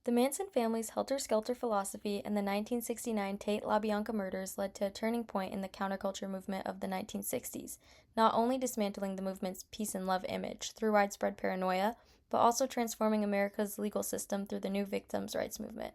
The Manson family's helter-skelter philosophy and the 1969 Tate-LaBianca murders led to a turning point in the counterculture movement of the 1960s, not only dismantling the movement's peace and love image through widespread paranoia, but also transforming America's legal system through the new victims' rights movement.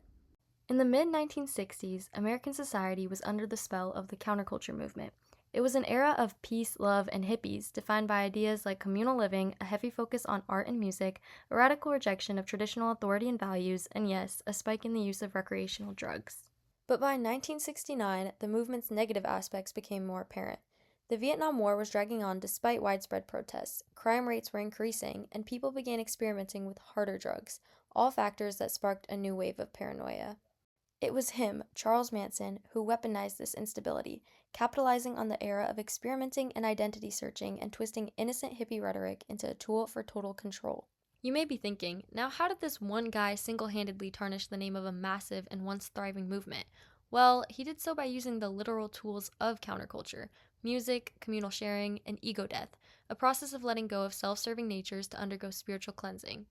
In the mid-1960s, American society was under the spell of the counterculture movement. It was an era of peace, love, and hippies, defined by ideas like communal living, a heavy focus on art and music, a radical rejection of traditional authority and values, and yes, a spike in the use of recreational drugs. But by 1969, the movement's negative aspects became more apparent. The Vietnam War was dragging on despite widespread protests, crime rates were increasing, and people began experimenting with harder drugs, all factors that sparked a new wave of paranoia. It was him, Charles Manson, who weaponized this instability, capitalizing on the era of experimenting and identity searching and twisting innocent hippie rhetoric into a tool for total control. You may be thinking, now how did this one guy single-handedly tarnish the name of a massive and once thriving movement? Well, he did so by using the literal tools of counterculture: music, communal sharing, and ego death, a process of letting go of self-serving natures to undergo spiritual cleansing.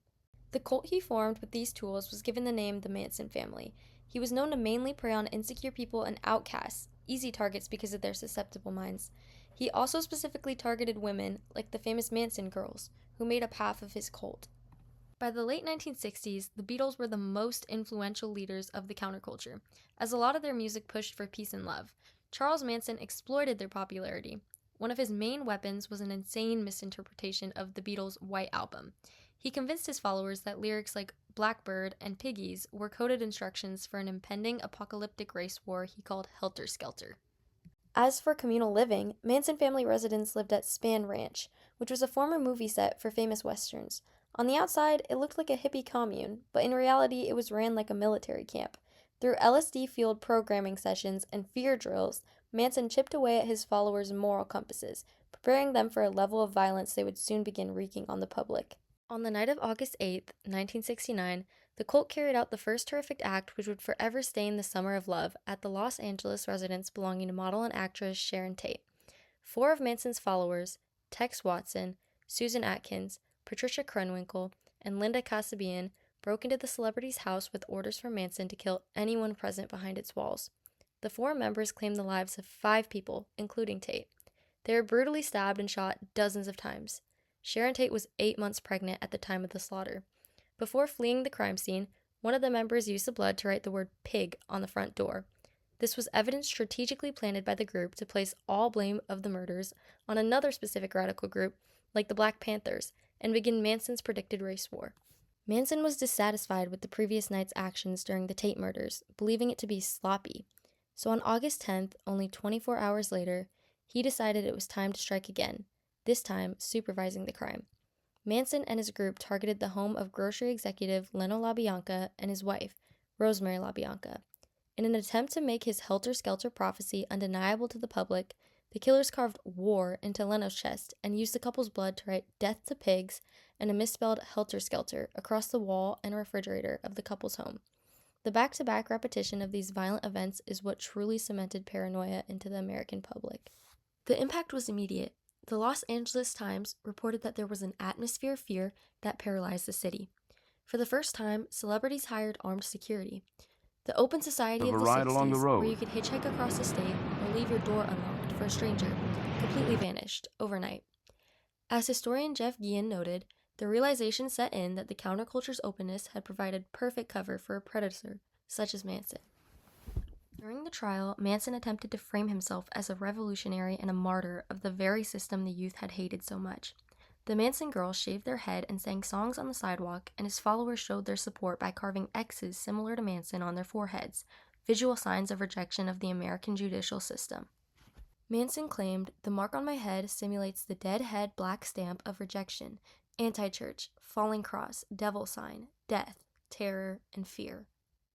The cult he formed with these tools was given the name the Manson family. He was known to mainly prey on insecure people and outcasts, easy targets because of their susceptible minds. He also specifically targeted women, like the famous Manson girls, who made up half of his cult. By the late 1960s, the Beatles were the most influential leaders of the counterculture, as a lot of their music pushed for peace and love. Charles Manson exploited their popularity. One of his main weapons was an insane misinterpretation of the Beatles' White Album. He convinced his followers that lyrics like Blackbird and Piggies were coded instructions for an impending apocalyptic race war he called Helter Skelter. As for communal living, Manson family residents lived at Span Ranch, which was a former movie set for famous westerns. On the outside, it looked like a hippie commune, but in reality, it was ran like a military camp. Through LSD-fueled programming sessions and fear drills, Manson chipped away at his followers' moral compasses, preparing them for a level of violence they would soon begin wreaking on the public. On the night of August 8, 1969, the cult carried out the first horrific act which would forever stain the summer of love at the Los Angeles residence belonging to model and actress Sharon Tate. 4 of Manson's followers, Tex Watson, Susan Atkins, Patricia Krenwinkel, and Linda Kasabian, broke into the celebrity's house with orders from Manson to kill anyone present behind its walls. The 4 members claimed the lives of 5 people, including Tate. They were brutally stabbed and shot dozens of times. Sharon Tate was 8 months pregnant at the time of the slaughter. Before fleeing the crime scene, one of the members used the blood to write the word pig on the front door. This was evidence strategically planted by the group to place all blame of the murders on another specific radical group, like the Black Panthers, and begin Manson's predicted race war. Manson was dissatisfied with the previous night's actions during the Tate murders, believing it to be sloppy. So on August 10th, only 24 hours later, he decided it was time to strike again, this time supervising the crime. Manson and his group targeted the home of grocery executive Leno LaBianca and his wife, Rosemary LaBianca. In an attempt to make his helter-skelter prophecy undeniable to the public, the killers carved war into Leno's chest and used the couple's blood to write "death to pigs" and a misspelled helter-skelter across the wall and refrigerator of the couple's home. The back-to-back repetition of these violent events is what truly cemented paranoia into the American public. The impact was immediate. The Los Angeles Times reported that there was an atmosphere of fear that paralyzed the city. For the first time, celebrities hired armed security. The open society of the 60s, where you could hitchhike across the state or leave your door unlocked for a stranger, completely vanished overnight. As historian Jeff Guillen noted, the realization set in that the counterculture's openness had provided perfect cover for a predator such as Manson. During the trial, Manson attempted to frame himself as a revolutionary and a martyr of the very system the youth had hated so much. The Manson girls shaved their head and sang songs on the sidewalk, and his followers showed their support by carving X's similar to Manson on their foreheads, visual signs of rejection of the American judicial system. Manson claimed, "The mark on my head simulates the dead head black stamp of rejection, anti-church, falling cross, devil sign, death, terror, and fear."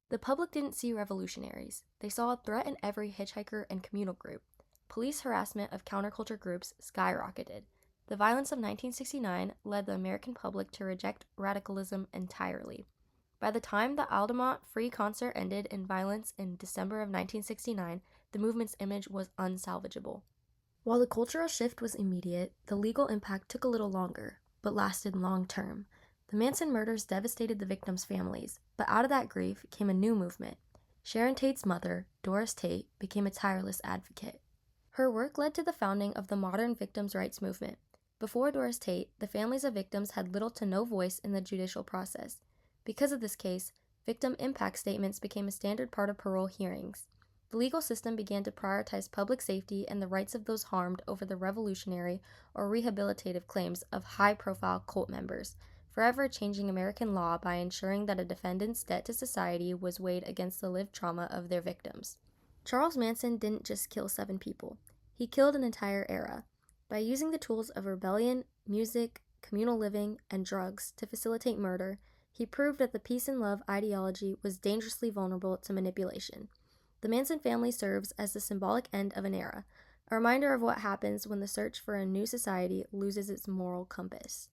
The public didn't see revolutionaries. They saw a threat in every hitchhiker and communal group. Police harassment of counterculture groups skyrocketed. The violence of 1969 led the American public to reject radicalism entirely. By the time the Altamont Free Concert ended in violence in December of 1969, the movement's image was unsalvageable. While the cultural shift was immediate, the legal impact took a little longer, but lasted long-term. The Manson murders devastated the victims' families, But out of that grief came a new movement. Sharon Tate's mother, Doris Tate, became a tireless advocate. Her work led to the founding of the modern victims' rights movement. Before Doris Tate, the families of victims had little to no voice in the judicial process. Because of this case, victim impact statements became a standard part of parole hearings. The legal system began to prioritize public safety and the rights of those harmed over the revolutionary or rehabilitative claims of high-profile cult members, forever changing American law by ensuring that a defendant's debt to society was weighed against the lived trauma of their victims. Charles Manson didn't just kill 7 people. He killed an entire era. By using the tools of rebellion, music, communal living, and drugs to facilitate murder, he proved that the peace and love ideology was dangerously vulnerable to manipulation. The Manson family serves as the symbolic end of an era, a reminder of what happens when the search for a new society loses its moral compass.